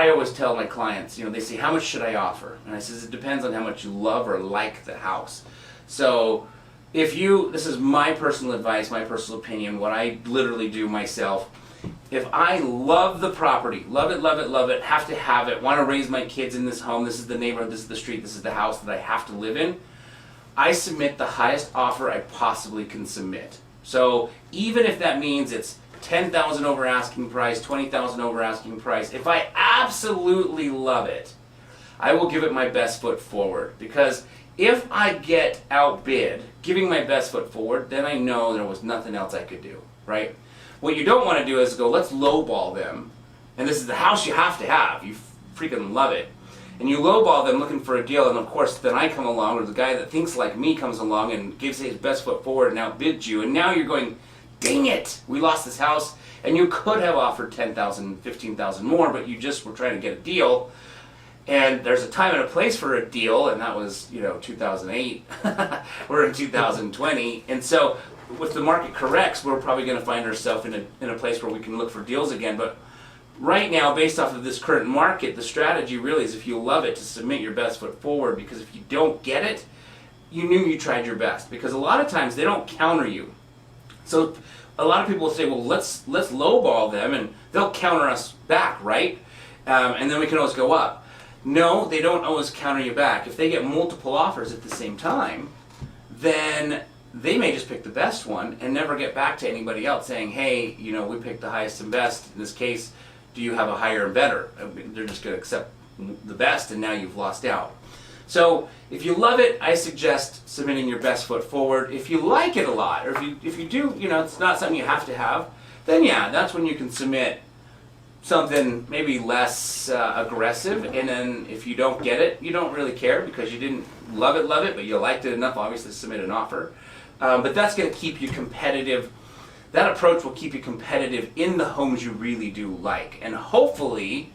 I always tell my clients, they say, how much should I offer? And I says, it depends on how much you love or like the house. So this is my personal advice, my personal opinion, what I literally do myself. If I love the property, love it, have to have it, want to raise my kids in this home, this is the neighborhood, this is the street, this is the house that I have to live in, I submit the highest offer I possibly can submit. So even if that means it's $10,000 over asking price, $20,000 over asking price, if I absolutely love it, I will give it my best foot forward. Because if I get outbid giving my best foot forward, then I know there was nothing else I could do, right? What you don't want to do is go, let's lowball them, and this is the house you have to have, you freaking love it, and you lowball them looking for a deal, and of course then I come along, or the guy that thinks like me comes along and gives his best foot forward and outbids you, and now you're going, dang it, we lost this house, and you could have offered $10,000, $15,000 more, but you just were trying to get a deal. And there's a time and a place for a deal, and that was, 2008. We're in 2020, and so if the market corrects, we're probably going to find ourselves in a place where we can look for deals again. But right now, based off of this current market, the strategy really is, if you love it, to submit your best foot forward, because if you don't get it, you knew you tried your best. Because a lot of times they don't counter you. So a lot of people will say, well, let's lowball them, and they'll counter us back, right? And then we can always go up. No, they don't always counter you back. If they get multiple offers at the same time, then they may just pick the best one and never get back to anybody else saying, hey, we picked the highest and best. In this case, do you have a higher and better? They're just going to accept the best, and now you've lost out. So if you love it, I suggest submitting your best foot forward. If you like it a lot, or if you do, it's not something you have to have, then yeah, that's when you can submit something maybe less aggressive. And then if you don't get it, you don't really care, because you didn't love it, but you liked it enough, obviously, to submit an offer. But that's going to keep you competitive. That approach will keep you competitive in the homes you really do like. And hopefully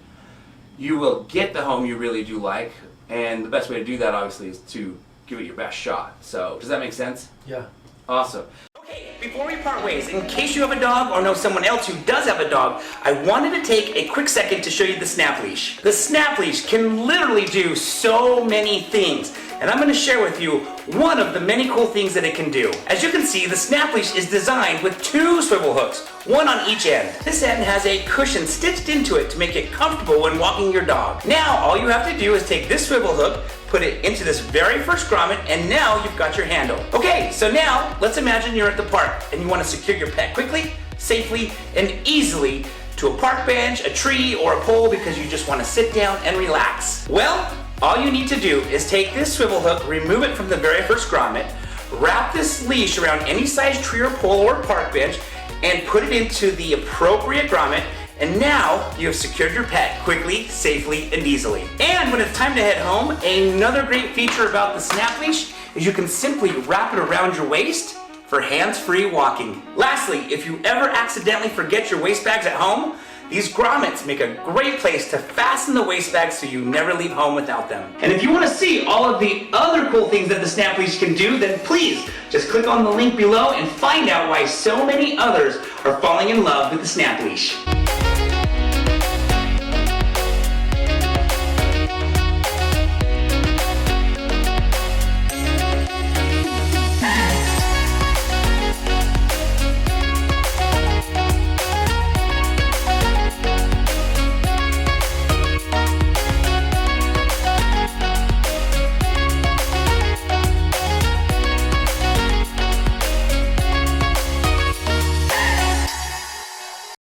you will get the home you really do like. And the best way to do that, obviously, is to give it your best shot. So, does that make sense? Yeah. Awesome. Okay, before we part ways, in case you have a dog or know someone else who does have a dog, I wanted to take a quick second to show you the snap leash. The snap leash can literally do so many things, and I'm going to share with you one of the many cool things that it can do. As you can see, the snap leash is designed with 2 swivel hooks, one on each end. This end has a cushion stitched into it to make it comfortable when walking your dog. Now, all you have to do is take this swivel hook, put it into this very first grommet, and now you've got your handle. Okay, so now let's imagine you're at the park and you want to secure your pet quickly, safely, and easily to a park bench, a tree, or a pole, because you just want to sit down and relax. Well, all you need to do is take this swivel hook, remove it from the very first grommet, wrap this leash around any size tree or pole or park bench, and put it into the appropriate grommet. And now you have secured your pet quickly, safely, and easily. And when it's time to head home, another great feature about the snap leash is you can simply wrap it around your waist for hands-free walking. Lastly, if you ever accidentally forget your waist bags at home, these grommets make a great place to fasten the waist bags so you never leave home without them. And if you want to see all of the other cool things that the snap leash can do, then please just click on the link below and find out why so many others are falling in love with the snap leash.